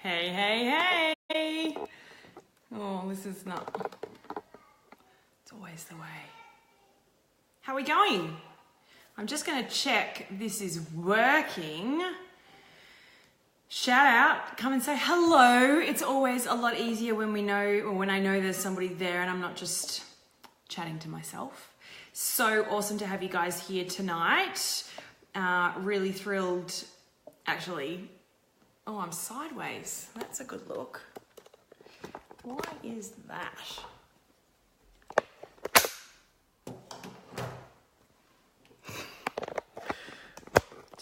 Hey, hey, hey. Oh, this is not... It's always the way. How are we going? I'm just going to check this is working. Shout out, come and say hello. It's always a lot easier when we know, or when I know there's somebody there and I'm not just chatting to myself. So awesome to have you guys here tonight. Really thrilled, actually. Oh, I'm sideways. That's a good look. Why is that?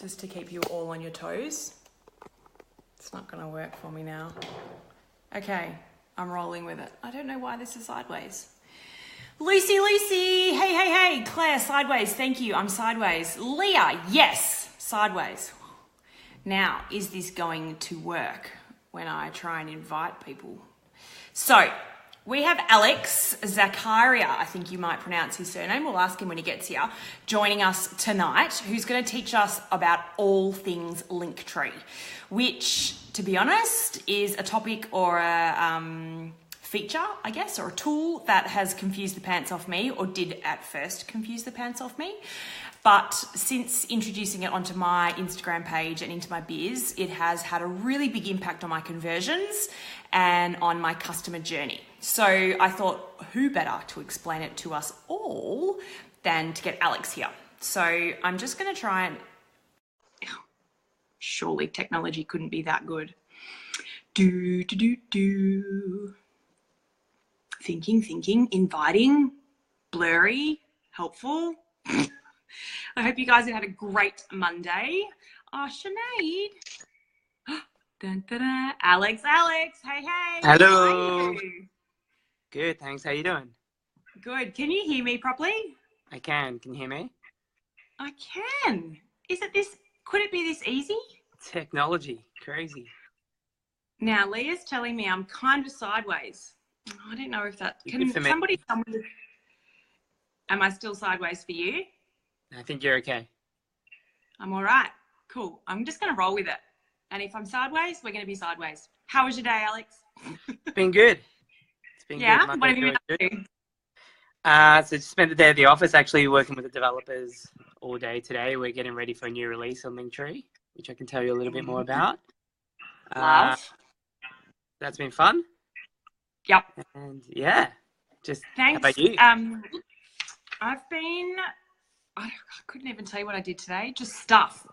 Just to keep you all on your toes. It's not going to work for me now. Okay, I'm rolling with it. I don't know why this is sideways. Lucy, hey, hey, hey. Claire, sideways, thank you. I'm sideways. Leah, yes, sideways. Now, is this going to work when I try and invite people? So, we have Alex Zakaria, I think you might pronounce his surname. We'll ask him when he gets here, joining us tonight, who's going to teach us about all things Linktree, which, to be honest, is a topic or a feature, I guess, or a tool that has confused the pants off me, or did at first confuse the pants off me. But since introducing it onto my Instagram page and into my biz, it has had a really big impact on my conversions and on my customer journey. So I thought, who better to explain it to us all than to get Alex here? So I'm just going to try and... Surely technology couldn't be that good. Thinking, inviting, blurry, helpful. I hope you guys have had a great Monday. Oh, Sinead. Dun, dun, dun. Alex, hey. Hello. How are you? Good, thanks. How you doing? Good. Can you hear me properly? I can. Can you hear me? I can. Is it this? Could it be this easy? Technology. Crazy. Now, Leah's telling me I'm kind of sideways. I don't know if that... Can for me. somebody tell me... Am I still sideways for you? I think you're okay. I'm all right. Cool. I'm just going to roll with it. And if I'm sideways, we're going to be sideways. How was your day, Alex? It's been good. It's been good. Monday, What have you been up to? So just spent the day at the office actually working with the developers all day today. We're getting ready for a new release on Linktree, which I can tell you a little bit more about. Love. That's been fun. Yep. And yeah, just thanks. How about you? I couldn't even tell you what I did today. Just stuff.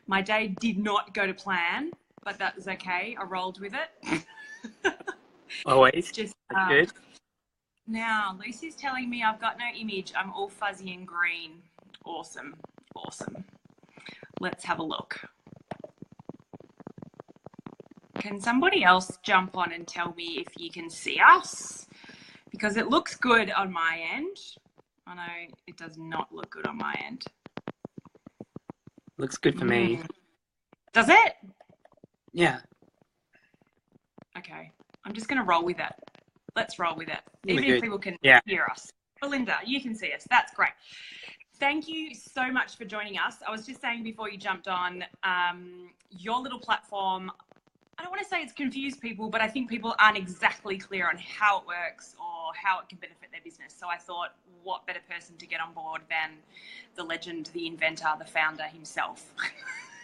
My day did not go to plan, but that was okay. I rolled with it. Always. Just good. Now, Lucy's telling me I've got no image. I'm all fuzzy and green. Awesome. Let's have a look. Can somebody else jump on and tell me if you can see us? Because it looks good on my end. I know it does not look good on my end. Looks good for me. Does it? Yeah. Okay. I'm just going to roll with it. Let's roll with it. Really Even if good. people can Yeah. hear us. Belinda, you can see us. That's great. Thank you so much for joining us. I was just saying before you jumped on, your little platform, I don't want to say it's confused people, but I think people aren't exactly clear on how it works or how it can benefit their business. So I thought, what better person to get on board than the legend, the inventor, the founder himself.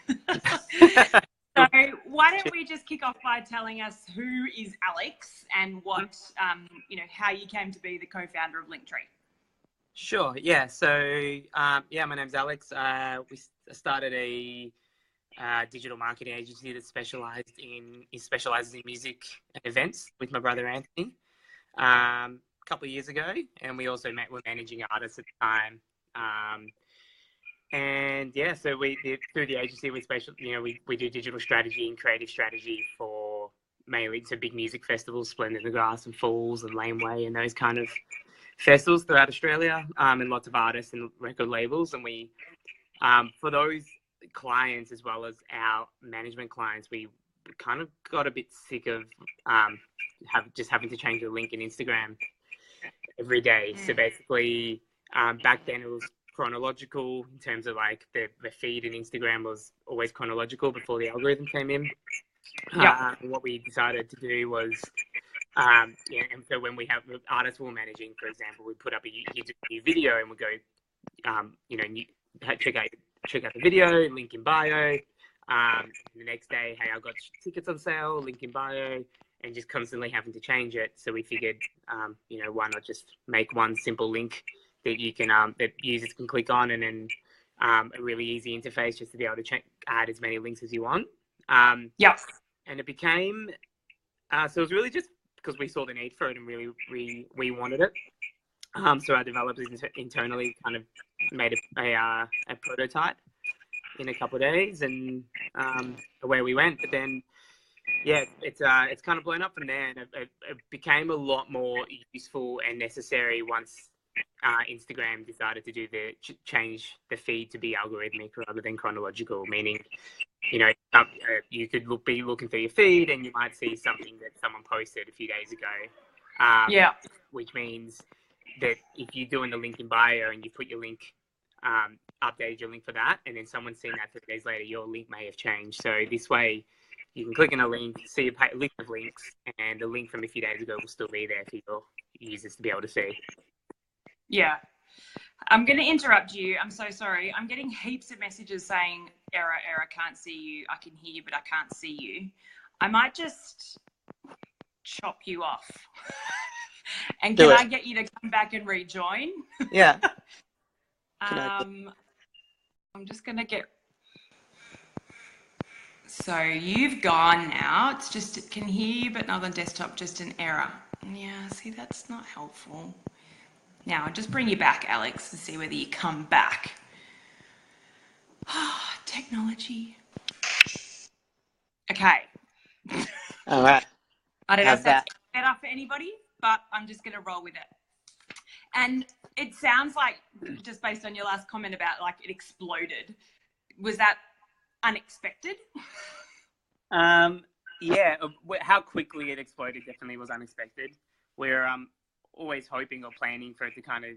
So why don't we just kick off by telling us who is Alex and what, how you came to be the co-founder of Linktree. Sure. Yeah. So, my name's Alex. We started a digital marketing agency that specializes in music and events with my brother Anthony a couple of years ago, and we also were managing artists at the time. So through the agency we do digital strategy and creative strategy for mainly to big music festivals, Splendid in the Grass and Falls and Laneway and those kind of festivals throughout Australia, and lots of artists and record labels. And we for those clients as well as our management clients, we kind of got a bit sick of having to change the link in Instagram every day. So basically, back then it was chronological in terms of like the feed in Instagram was always chronological before the algorithm came in. What we decided to do was, and so when we have artists we're managing, for example, we put up here's a new video, and we go, check out the video, link in bio. The next day, hey, I got tickets on sale, link in bio, and just constantly having to change it. So we figured, why not just make one simple link that you can that users can click on, and then a really easy interface just to be able to add as many links as you want. And it became so it was really just because we saw the need for it, and really we wanted it. So our developers internally kind of made a prototype in a couple of days, and away we went. But then, it's kind of blown up from there, and it became a lot more useful and necessary once Instagram decided to do change the feed to be algorithmic rather than chronological. Meaning, you could be looking through your feed, and you might see something that someone posted a few days ago. Which means that if you're doing the link in bio and you put your link, updated your link for that, and then someone's seen that 3 days later, your link may have changed. So this way, you can click on a link, see a list of links, and the link from a few days ago will still be there for your users to be able to see. Yeah. I'm going to interrupt you. I'm so sorry. I'm getting heaps of messages saying, error, can't see you. I can hear you, but I can't see you. I might just chop you off. And can I get you to come back and rejoin? Yeah. I'm just going to get... So you've gone now. It's just, it can hear you, but not on desktop, just an error. Yeah, see, that's not helpful. Now, I'll just bring you back, Alex, to see whether you come back. Technology. Okay. All right. I don't know if that's better for anybody, but I'm just going to roll with it. And it sounds like, just based on your last comment about like it exploded, was that unexpected? Yeah, how quickly it exploded definitely was unexpected. We're always hoping or planning for it to kind of,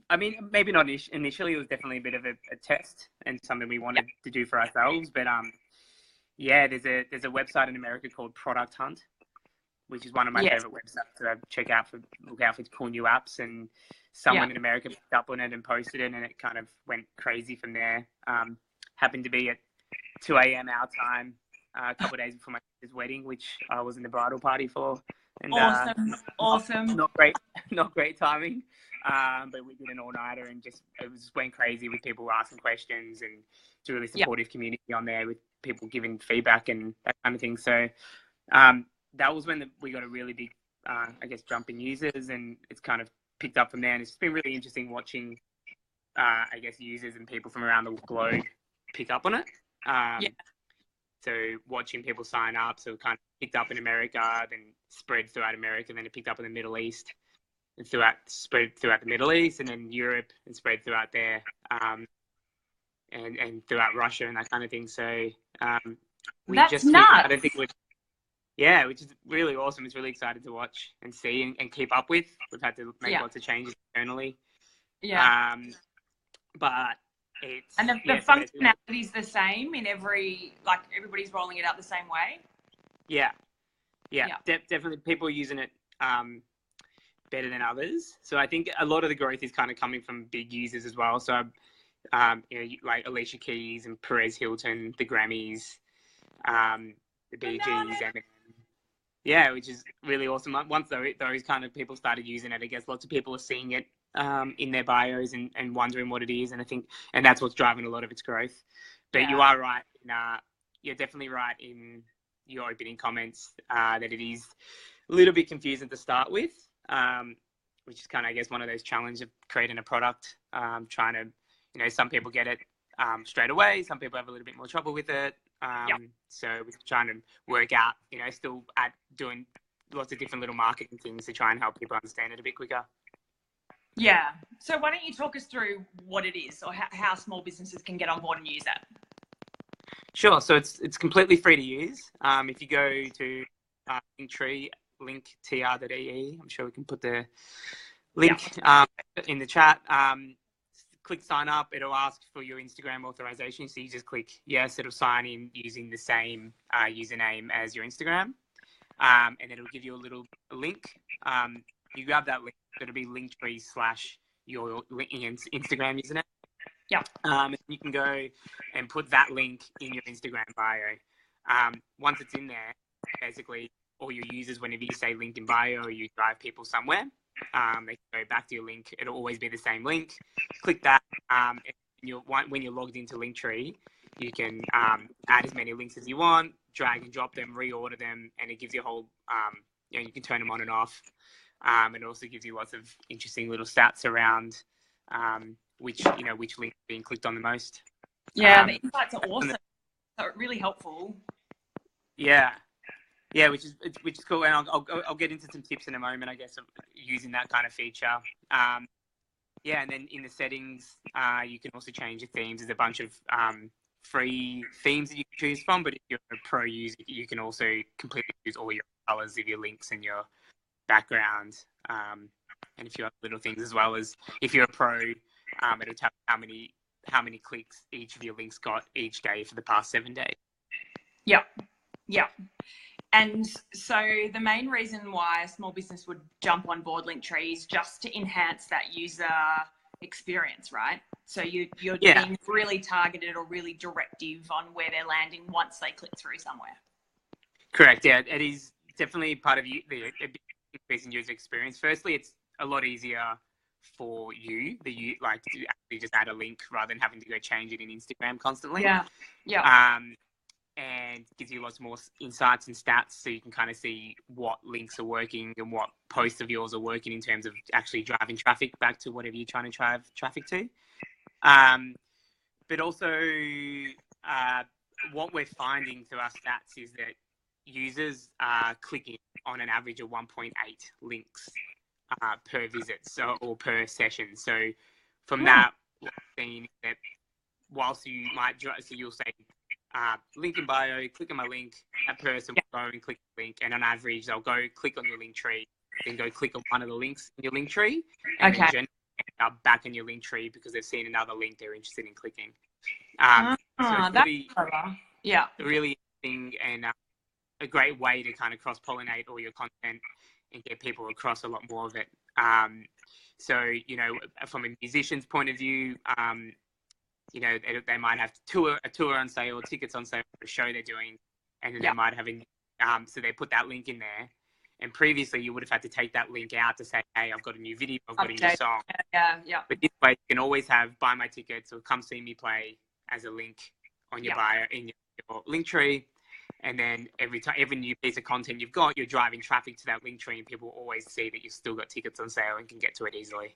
I mean, maybe not initially, it was definitely a bit of a test and something we wanted to do for ourselves. But there's a website in America called Product Hunt, which is one of my favorite websites to look out for cool new apps. And someone in America picked up on it and posted it, and it kind of went crazy from there. Happened to be at 2 a.m. our time, a couple of days before my sister's wedding, which I was in the bridal party for. And, awesome. Not great timing. But we did an all-nighter, and it just went crazy with people asking questions, and it's a really supportive community on there with people giving feedback and that kind of thing. So that was when we got a really big, jump in users, and it's kind of picked up from there. And it's been really interesting watching, users and people from around the globe pick up on it. So watching people sign up, so it kind of picked up in America, then spread throughout America, then it picked up in the Middle East, and spread throughout the Middle East, and then Europe, and spread throughout there, and throughout Russia and that kind of thing. So that's nuts. Which is really awesome. It's really excited to watch and see and keep up with. We've had to make lots of changes internally. But it's... And the functionality is the same in everybody's rolling it out the same way? Definitely people are using it better than others. So I think a lot of the growth is kind of coming from big users as well. So, like Alicia Keys and Perez Hilton, the Grammys, the Bee Gees, which is really awesome. Once those kind of people started using it, I guess lots of people are seeing it in their bios and wondering what it is. And I think, and that's what's driving a lot of its growth. But you are right. You're definitely right in your opening comments that it is a little bit confusing to start with, which is kind of, I guess, one of those challenges of creating a product, trying to, some people get it straight away. Some people have a little bit more trouble with it. So we're trying to work out, still doing lots of different little marketing things to try and help people understand it a bit quicker. Yeah. So why don't you talk us through what it is, or how small businesses can get on board and use that? Sure. So it's completely free to use. If you go to Linktree, linktr.ee, I'm sure we can put the link in the chat. click sign up. It'll ask for your Instagram authorization. So you just click yes. It'll sign in using the same username as your Instagram. And then it'll give you a little link. You grab that link. It'll be Linktree / your Instagram username. Yeah. And you can go and put that link in your Instagram bio. Once it's in there, basically all your users, whenever you say link in bio or you drive people somewhere, they can go back to your link. It'll always be the same link. Click that. And when you're logged into Linktree, you can add as many links as you want, drag and drop them, reorder them, and it gives you a whole, you can turn them on and off. It also gives you lots of interesting little stats around which link is being clicked on the most. Yeah, the insights are awesome. So really helpful. Yeah, which is cool, and I'll get into some tips in a moment, I guess, of using that kind of feature. And then in the settings, you can also change your themes. There's a bunch of free themes that you can choose from, but if you're a pro user, you can also completely use all your colors of your links and your background, and a few other little things, as well as if you're a pro, it'll tell you how many clicks each of your links got each day for the past 7 days. Yeah. And so the main reason why a small business would jump on board Linktree is just to enhance that user experience, right? So you're being really targeted or really directive on where they're landing once they click through somewhere. Correct. Yeah, it is definitely part of the increase in user experience. Firstly, it's a lot easier for you to actually just add a link rather than having to go change it in Instagram constantly. Yeah. And gives you lots more insights and stats, so you can kind of see what links are working and what posts of yours are working in terms of actually driving traffic back to whatever you're trying to drive traffic to. But also, what we're finding through our stats is that users are clicking on an average of 1.8 links per visit, or per session. So from that, what we're seeing is that whilst you might, so you'll say, link in bio, click on my link, that person will go and click the link, and on average they'll go click on your link tree, then go click on one of the links in your link tree, and then end up back in your link tree because they've seen another link they're interested in clicking. So it's really interesting and a great way to kind of cross-pollinate all your content and get people across a lot more of it. So, from a musician's point of view, they might have a tour on sale, tickets on sale for a show they're doing, and then they might have so they put that link in there. And previously, you would have had to take that link out to say, "Hey, I've got a new video, I've got a new song." Yeah. But this way, you can always have "buy my tickets" or "come see me play" as a link on your bio in your link tree. And then every new piece of content you've got, you're driving traffic to that link tree, and people always see that you've still got tickets on sale and can get to it easily.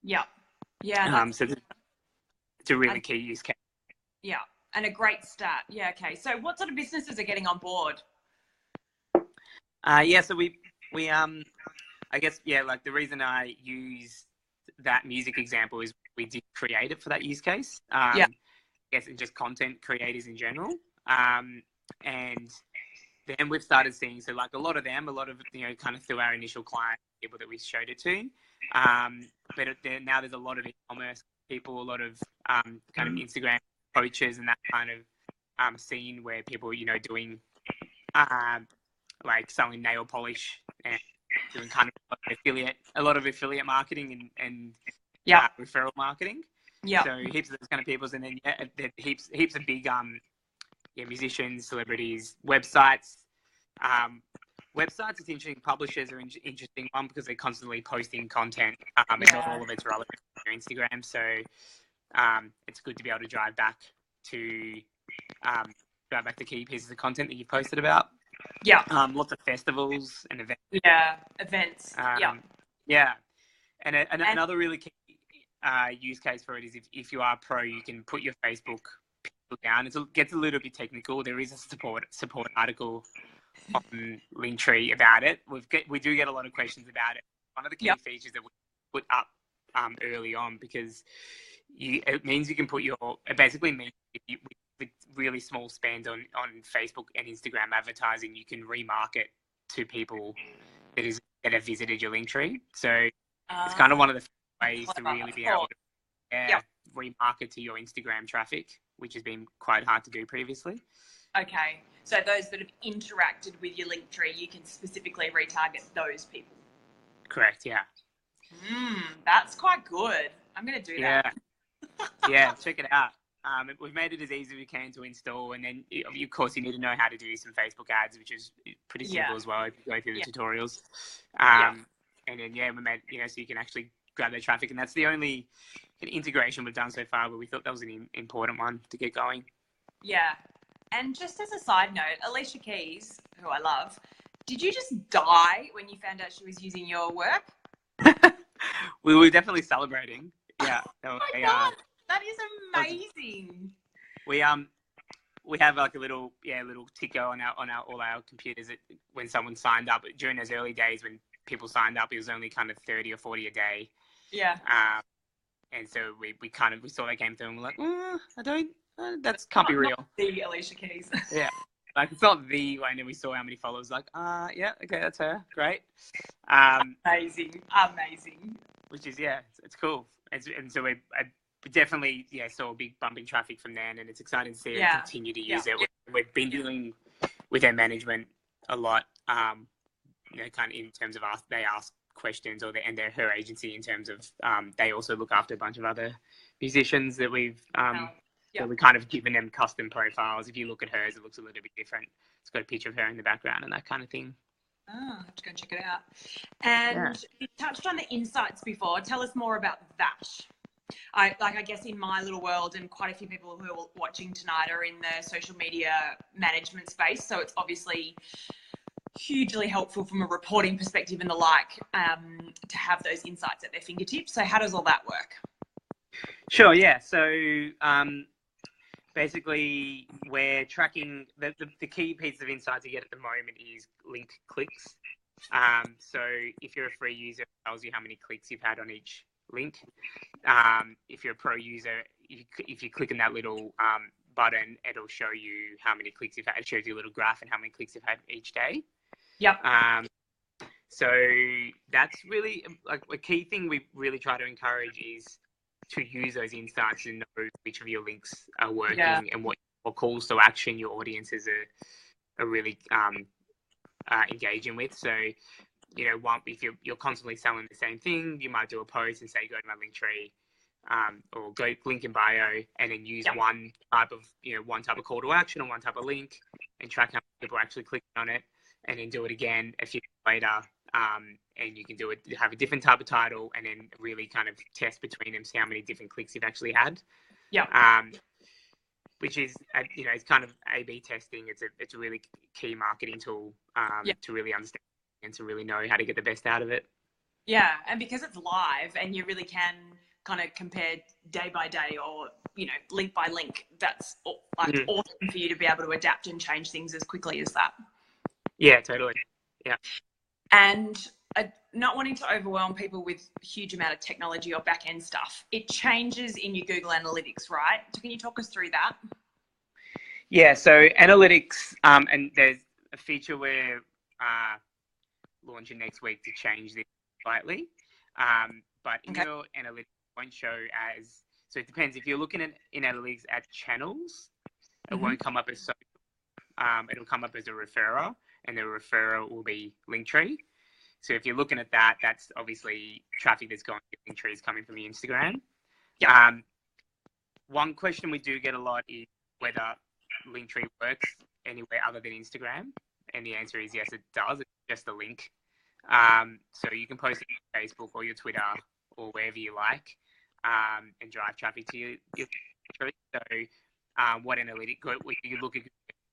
Yeah. So it's a really key use case. Yeah, and a great stat. Yeah, okay. So what sort of businesses are getting on board? So we I guess, like the reason I use that music example is we did create it for that use case. I guess, and just content creators in general. And then we've started seeing, so like a lot of kind of through our initial client, people that we showed it to. But now there's a lot of e-commerce people, a lot of kind of Instagram coaches and that kind of scene where people, doing like selling nail polish and doing kind of a lot of affiliate marketing and referral marketing. Yeah. So heaps of those kind of people, and then heaps of big musicians, celebrities, websites. Websites, it's interesting. Publishers are an interesting one because they're constantly posting content, and not all of it's relevant to your Instagram. So it's good to be able to drive back to key pieces of content that you've posted about. Yeah. Lots of festivals and events. Yeah, events. And another really key use case for it is if you are pro, you can put your Facebook pixel down. It gets a little bit technical. There is a support article on Linktree about it. We do get a lot of questions about it. One of the key features that we put up early on, because it means you can put it basically means with really small spend on Facebook and Instagram advertising, you can remarket to people that have visited your Linktree. So it's kind of one of the ways to really be able to remarket to your Instagram traffic, which has been quite hard to do previously. Okay. So those that have interacted with your Linktree, you can specifically retarget those people. Correct, yeah. That's quite good. I'm going to do that. Yeah, check it out. We've made it as easy as we can to install, and then of course you need to know how to do some Facebook ads, which is pretty simple as well if you go through the tutorials. And then we made so you can actually grab their traffic, and that's the only integration we've done so far, but we thought that was an important one to get going. Yeah, and just as a side note, Alicia Keys, who I love, did you just die when you found out she was using your work? We were definitely celebrating. Yeah. Oh my God. That is amazing. We have like a little ticker on all our computers when someone signed up. During those early days when people signed up, it was only kind of 30 or 40 a day. Yeah. And so we saw that came through and we're like, that can't be real. The Alicia Keys. Yeah. Like it's not the one, and we saw how many followers. Like, yeah, okay, that's her. Great. Amazing. Which is it's cool. And so we definitely saw a big bump in traffic from there, and it's exciting to see her continue to use it. We've been dealing with their management a lot, kind of in terms of they ask questions, her agency in terms of they also look after a bunch of other musicians that we've so we're kind of given them custom profiles. If you look at hers, it looks a little bit different. It's got a picture of her in the background and that kind of thing. I have to go check it out. And you touched on the insights before. Tell us more about that. I guess in my little world, and quite a few people who are watching tonight are in the social media management space. So it's obviously hugely helpful from a reporting perspective and the like to have those insights at their fingertips. So how does all that work? Sure, yeah. So basically we're tracking the key piece of insights you get at the moment is link clicks. So if you're a free user, it tells you how many clicks you've had on each link. If you're a pro user, if you click on that little button, it'll show you how many clicks you've had. It shows you a little graph and how many clicks you've had each day. Yep. So that's really like a key thing we really try to encourage is to use those insights and know which of your links are working and what calls to action your audiences are really engaging with. So, if you're constantly selling the same thing, you might do a post and say, go to my Linktree, or go link in bio, and then use one type of call to action or one type of link and track how many people actually click on it, and then do it again a few days later. And you can have a different type of title and then really kind of test between them, see how many different clicks you've actually had. Yeah. Which is, it's kind of A/B testing. It's a really key marketing tool to really understand and to really know how to get the best out of it. Yeah, and because it's live and you really can kind of compare day by day or, link by link, that's awesome for you to be able to adapt and change things as quickly as that. Yeah, totally. Yeah. And not wanting to overwhelm people with a huge amount of technology or back-end stuff, it changes in your Google Analytics, right? So can you talk us through that? Yeah, so analytics, and there's a feature we're launching next week to change this slightly. But in your analytics, it won't show as, so it depends. If you're looking in analytics at channels, it won't come up as social. It'll come up as a referrer, and the referrer will be Linktree. So if you're looking at that, that's obviously traffic that's going to Linktree is coming from your Instagram. Yeah. One question we do get a lot is whether Linktree works anywhere other than Instagram, and the answer is yes, it does. It's just a link. So you can post it on Facebook or your Twitter or wherever you like, and drive traffic to your Linktree. So what analytics? If you look at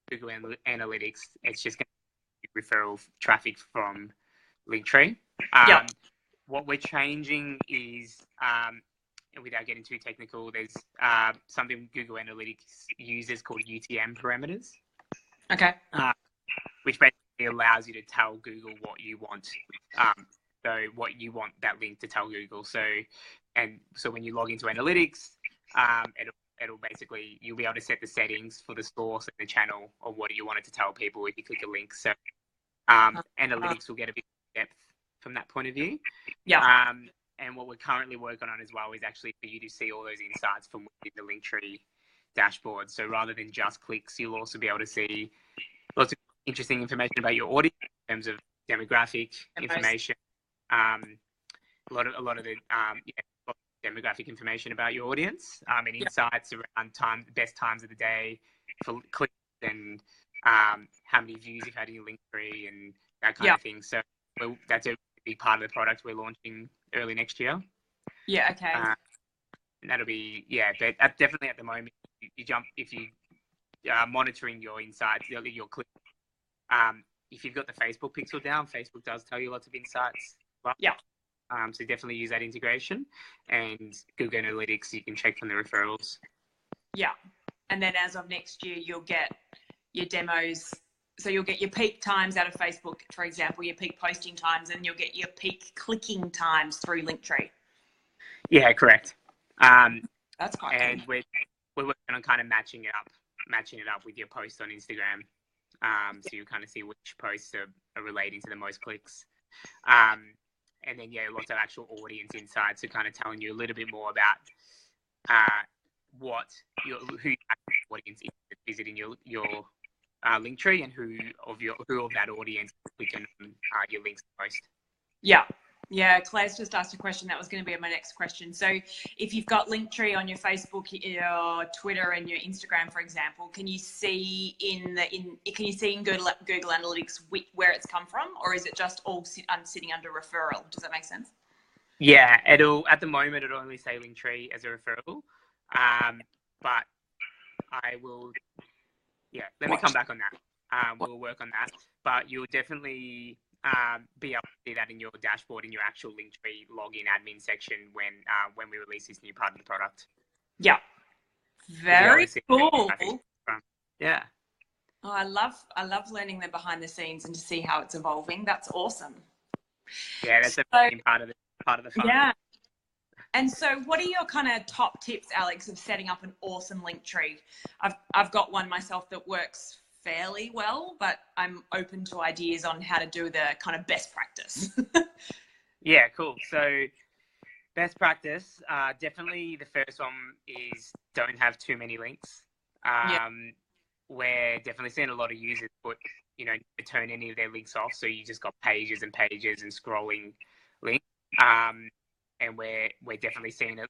Google Analytics, it's just going to be referral traffic from Linktree. What we're changing is, without getting too technical, there's something Google Analytics uses called UTM parameters. Okay. Which basically allows you to tell Google what you want. So what you want that link to tell Google. So when you log into Analytics, it'll basically, you'll be able to set the settings for the source and the channel or what you want it to tell people if you click a link. So Analytics will get a bit of depth from that point of view. Yeah. And what we're currently working on as well is actually for you to see all those insights from within the Linktree dashboard. So rather than just clicks, you'll also be able to see lots of interesting information about your audience in terms of demographic information, a lot of the demographic information about your audience, and insights around best times of the day for clicks, and how many views you've had in your Linktree and that kind of thing. So that's a big part of the product we're launching early next year. Yeah. Okay. And that'll be but definitely at the moment if you are monitoring your insights, your clicks. If you've got the Facebook pixel down, Facebook does tell you lots of insights. So definitely use that integration, and Google Analytics, you can check from the referrals. Yeah. And then as of next year, you'll get your demos. So you'll get your peak times out of Facebook, for example, your peak posting times, and you'll get your peak clicking times through Linktree. Yeah, correct. That's quite and cool. we're working on kind of matching it up with your posts on Instagram. So you kind of see which posts are relating to the most clicks. And then, lots of actual audience insights, so kind of telling you a little bit more about who your audience is visiting your Linktree, and who of that audience is clicking on your links most. Yeah, Claire's just asked a question that was going to be my next question. So if you've got Linktree on your Facebook, your Twitter, and your Instagram, for example, can you see in Google Analytics where it's come from, or is it just all sitting under referral? Does that make sense? Yeah, at the moment it'll only say Linktree as a referral, but I will. Yeah, let me come back on that. We'll work on that, but you'll definitely be able to see that in your dashboard, in your actual Linktree login admin section when we release this new part of the product. Yeah, very cool. Yeah. Oh, I love learning the behind the scenes and to see how it's evolving. That's awesome. Yeah, that's a big part of the fun. Yeah. And so what are your kind of top tips, Alex, of setting up an awesome Linktree? I've got one myself that works fairly well, but I'm open to ideas on how to do the kind of best practice. Yeah, cool. So best practice, definitely the first one is don't have too many links. We're definitely seeing a lot of users turn any of their links off, so you just got pages and pages and scrolling links. And we're definitely seeing a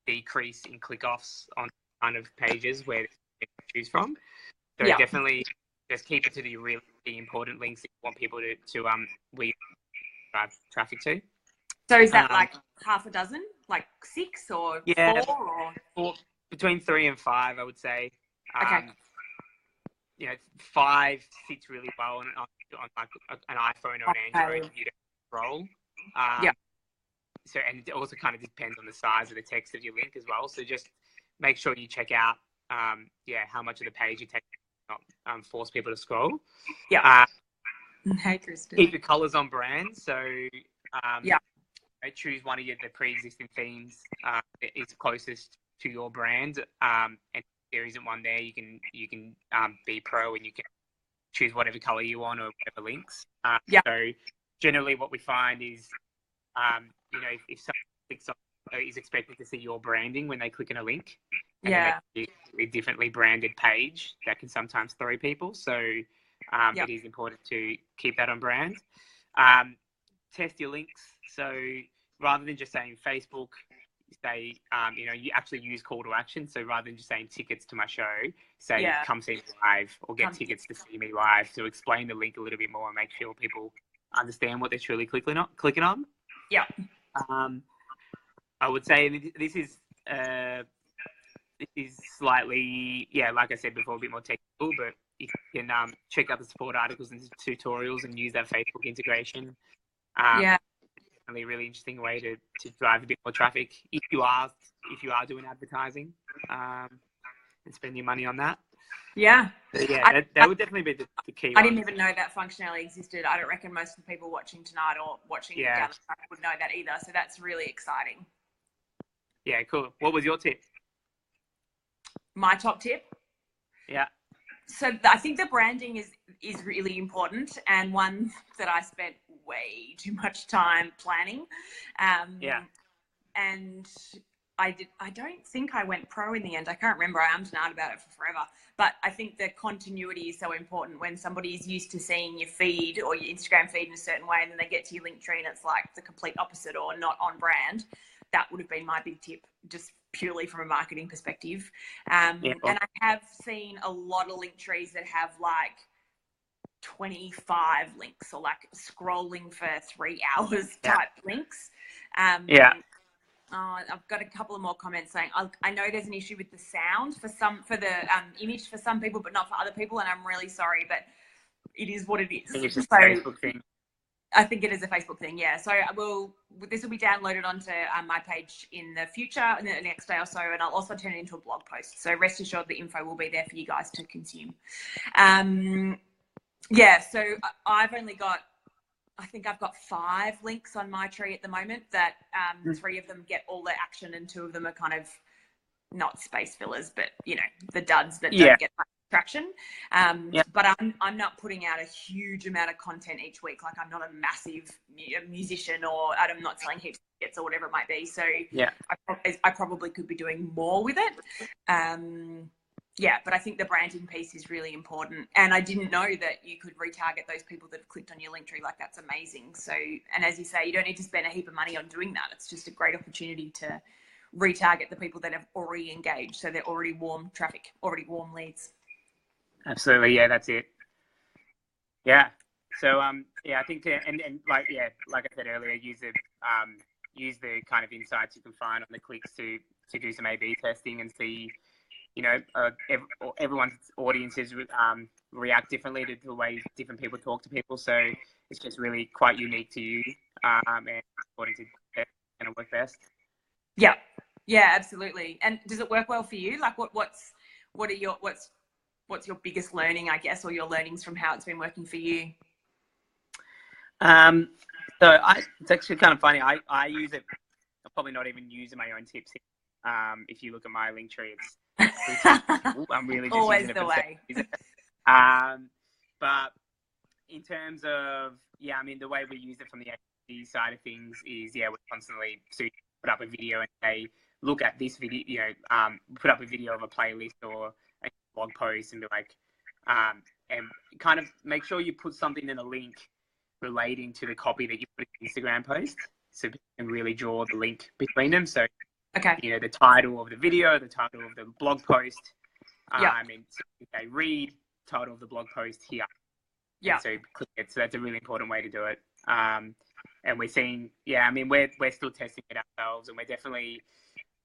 decrease in click-offs on kind of pages where to choose from. So definitely just keep it to the really important links that you want people to drive traffic to. So is that like half a dozen, like 6 or 4? Or between 3 and 5, I would say. Okay. 5 sits really well on like an iPhone or an Android. You don't scroll. So, and it also kind of depends on the size of the text of your link as well. So just make sure you check out, how much of the page you take, not force people to scroll. Hey, Kristen. Keep your colors on brand. So, choose one of the pre-existing themes that is closest to your brand. And if there isn't one there, you can be pro and you can choose whatever color you want or whatever links. So generally, what we find is, if someone clicks on, is expected to see your branding when they click on a link. It's a differently branded page that can sometimes throw people. So it is important to keep that on brand. Test your links. So rather than just saying Facebook, say, you actually use call to action. So rather than just saying tickets to my show, say come see me live, or get tickets to see me live, to explain the link a little bit more and make sure people understand what they're truly clicking on. I would say this is slightly, like I said before, a bit more technical, but you can check out the support articles and tutorials and use that Facebook integration. Really, really interesting way to drive a bit more traffic if you are doing advertising and spending money on that. That would definitely be the key. I didn't even know that functionality existed. I don't reckon most of the people watching tonight or watching down the track would know that either. So that's really exciting. Yeah, cool. What was your tip? My top tip? Yeah. So I think the branding is really important, and one that I spent way too much time planning. And I don't think I went pro in the end. I can't remember. I am out about it for forever. But I think the continuity is so important when somebody is used to seeing your feed or your Instagram feed in a certain way, and then they get to your Linktree and it's like the complete opposite or not on brand. That would have been my big tip, just purely from a marketing perspective. And I have seen a lot of Linktrees that have like 25 links or like scrolling for 3 hours type links. I've got a couple of more comments saying I know there's an issue with the sound for the image for some people, but not for other people, and I'm really sorry, but it is what it is. I think it's just a Facebook thing. I think it is a Facebook thing, yeah. So this will be downloaded onto my page in the future, in the next day or so, and I'll also turn it into a blog post. So rest assured the info will be there for you guys to consume. So I've only got, I think I've got 5 links on my tree at the moment that 3 of them get all the action and 2 of them are kind of not space fillers, but, the duds that don't get much traction. But I'm not putting out a huge amount of content each week. Like I'm not a massive musician or I'm not selling heaps of tickets or whatever it might be. So I probably could be doing more with it. But I think the branding piece is really important. And I didn't know that you could retarget those people that have clicked on your Linktree. Like that's amazing. So, and as you say, you don't need to spend a heap of money on doing that. It's just a great opportunity to retarget the people that have already engaged. So they're already warm traffic, already warm leads. Absolutely. Yeah, that's it. Yeah. So, I think, and like I said earlier, use the kind of insights you can find on the clicks to do some A/B testing and see, everyone's audiences react differently to the way different people talk to people. So it's just really quite unique to you, and according to it's going to work best. Yeah, absolutely. And does it work well for you? Like, what's your biggest learning, I guess, or your learnings from how it's been working for you? It's actually kind of funny. I use it. I'm probably not even using my own tips. If you look at my Linktree, I'm really just always using the way. But in terms of the way we use it from the agency side of things is we constantly put up a video and say, look at this video. Put up a video of a playlist or a blog post and be like, and kind of make sure you put something in a link relating to the copy that you put in the Instagram post, so people can really draw the link between them. So. Okay. The title of the video, the title of the blog post. Read title of the blog post here. Yeah. So click it. So that's a really important way to do it. And we're seeing, we're still testing it ourselves, and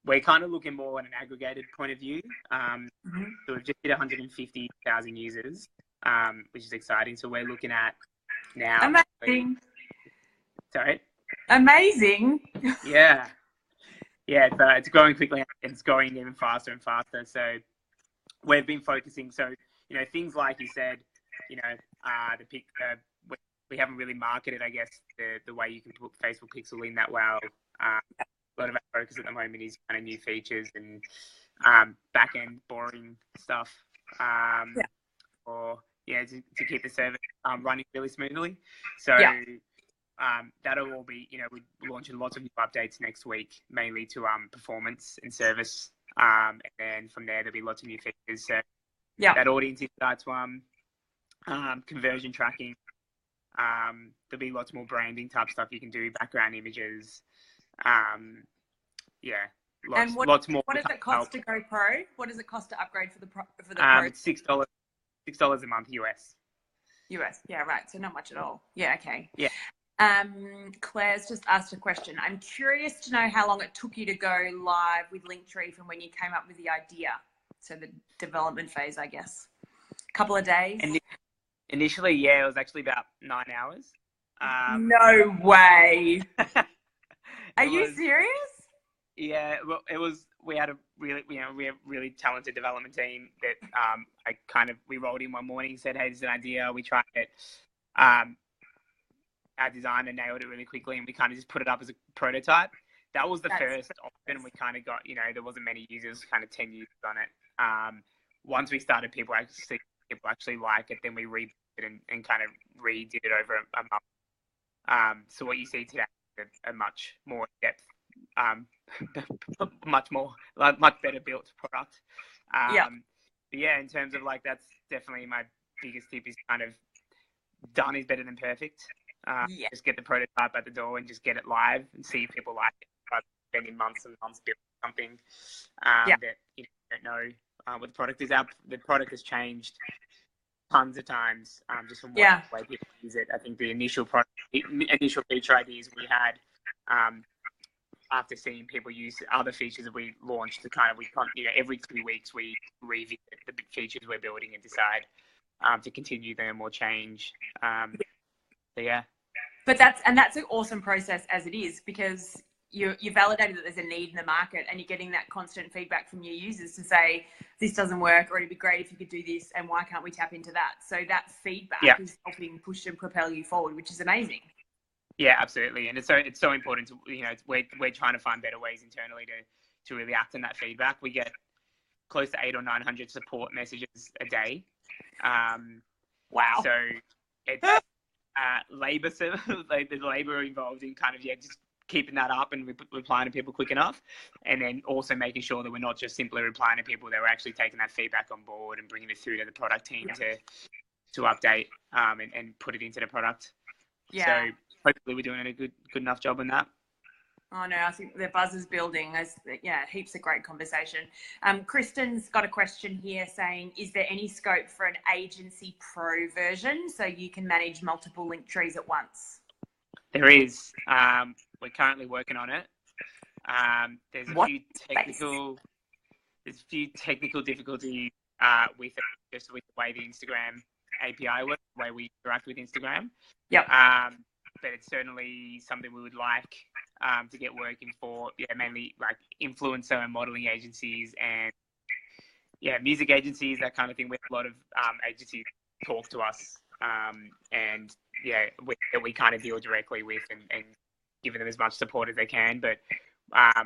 we're kind of looking more on an aggregated point of view. So we've just hit 150,000 users, which is exciting. So we're looking at now. Amazing. Sorry. Amazing. Yeah. Yeah, it's growing quickly and it's growing even faster and faster. So we've been focusing. So, things like you said, we haven't really marketed, I guess, the way you can put Facebook Pixel in that well. A lot of our focus at the moment is kind of new features and back-end boring stuff to keep the service running really smoothly. So that'll all be, we're launching lots of new updates next week, mainly to performance and service. And then from there, there'll be lots of new features. So that audience insights one, conversion tracking. There'll be lots more branding type stuff you can do, background images. Lots more. What does it cost to go pro? What does it cost to upgrade for the pro? It's $6 a month US. Yeah, right. So not much at all. Yeah, okay. Yeah. Claire's just asked a question. I'm curious to know how long it took you to go live with Linktree from when you came up with the idea. So the development phase, I guess. A couple of days? Initially, it was actually about 9 hours. No way. Are you serious? Yeah, well, we had a really talented development team that we rolled in one morning, said, hey, this is an idea. We tried it. Our designer nailed it really quickly, and we kind of just put it up as a prototype. That was the first option. We kind of got, there wasn't many users, kind of 10 users on it. Once we started, people actually like it, then we rebuilt it and kind of redid it over a month. So what you see today is a much more depth much better built product. Yeah, in terms of like, that's definitely my biggest tip, is kind of done is better than perfect. Just get the prototype at the door and just get it live and see if people like it. Rather than spending months and months building something that you don't know what the product is. The product has changed tons of times just from what way people use it. I think the initial feature ideas we had, after seeing people use other features that we launched, every 2 weeks we revisit the big features we're building and decide to continue them or change. So yeah. But that's an awesome process as it is, because you validated that there's a need in the market, and you're getting that constant feedback from your users to say, this doesn't work, or it'd be great if you could do this, and why can't we tap into that? So that feedback is helping push and propel you forward, which is amazing. Yeah, absolutely. And it's so important to, we're trying to find better ways internally to really act on that feedback. We get close to 800 or 900 support messages a day. Wow. So it's there's labor involved in kind of just keeping that up and replying to people quick enough, and then also making sure that we're not just simply replying to people, that we're actually taking that feedback on board and bringing it through to the product team to update and put it into the product. So hopefully we're doing a good enough job on that. Oh no, I think the buzz is building. There's heaps of great conversation. Kristen's got a question here saying, is there any scope for an Agency Pro version so you can manage multiple link trees at once? There is. We're currently working on it. There's a few technical difficulties with it, just with the way the Instagram API works, the way we interact with Instagram. But it's certainly something we would like to get working for, mainly like influencer and modeling agencies and music agencies, that kind of thing. We have a lot of agencies talk to us and we kind of deal directly with and giving them as much support as they can. But our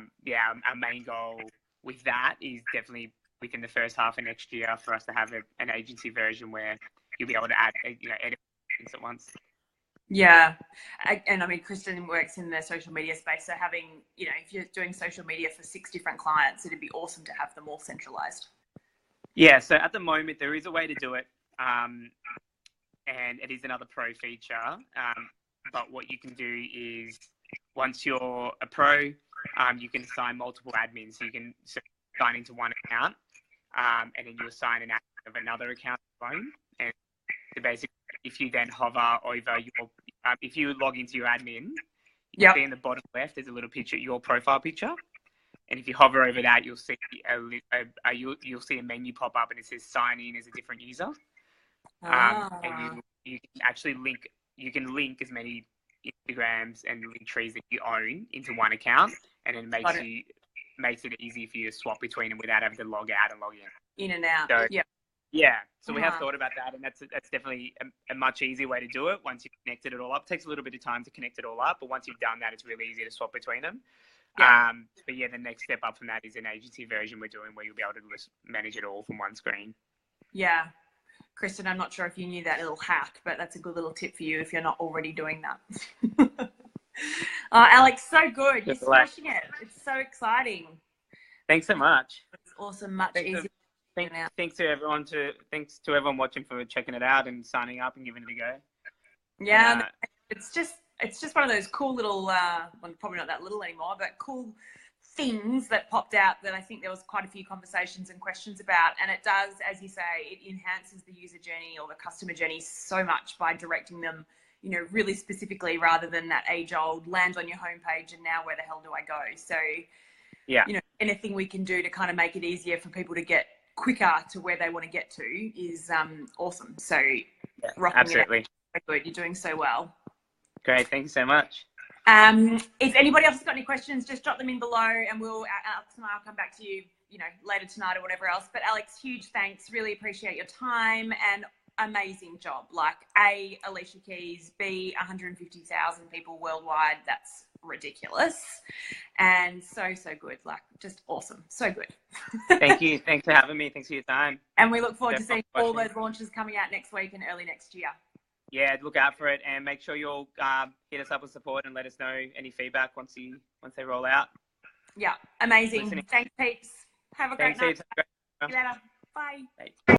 main goal with that is definitely within the first half of next year for us to have an agency version where you'll be able to add edit things at once. Yeah. And I mean, Kristen works in the social media space. So having, if you're doing social media for 6 different clients, it'd be awesome to have them all centralized. Yeah. So at the moment, there is a way to do it. And it is another pro feature. But what you can do is, once you're a pro, you can assign multiple admins. So you can sign into one account, and then you assign an admin of another account on your phone. And so basically, if you then hover over if you log into your admin, you see in the bottom left, there's a little picture, your profile picture. And if you hover over that, you'll see you'll see a menu pop up and it says sign in as a different user. And you can actually link as many Instagrams and link trees that you own into one account, and then makes it easy for you to swap between them without having to log out and log in. In and out. So we have thought about that, and that's definitely a much easier way to do it once you've connected it all up. It takes a little bit of time to connect it all up, but once you've done that, it's really easy to swap between them. But the next step up from that is an agency version we're doing, where you'll be able to manage it all from one screen. Yeah. Kristen, I'm not sure if you knew that little hack, but that's a good little tip for you if you're not already doing that. Alex, so good. You're smashing it. It's so exciting. Thanks so much. It's awesome. Much easier. Thanks to everyone watching for checking it out and signing up and giving it a go. Yeah, it's just one of those cool little, well, probably not that little anymore, but cool things that popped out that I think there was quite a few conversations and questions about. And it does, as you say, it enhances the user journey or the customer journey so much by directing them, really specifically, rather than that age-old land on your homepage and now where the hell do I go? So, anything we can do to kind of make it easier for people to get quicker to where they want to get to is awesome. So absolutely. Good. You're doing so well. Great. Thank you so much. If anybody else has got any questions, just drop them in below and Alex and I'll come back to you, later tonight or whatever else. But Alex, huge thanks. Really appreciate your time and amazing job. Like A, Alicia Keys, B, 150,000 people worldwide. That's ridiculous. And so good. Like just awesome. So good. Thank you. Thanks for having me. Thanks for your time. And we look forward to seeing all those launches coming out next week and early next year. Yeah, look out for it and make sure you'll hit us up with support and let us know any feedback once they roll out. Yeah, amazing. Listening. Thanks, peeps. Have a great Thanks, night. heaps. See you later. Bye. Bye.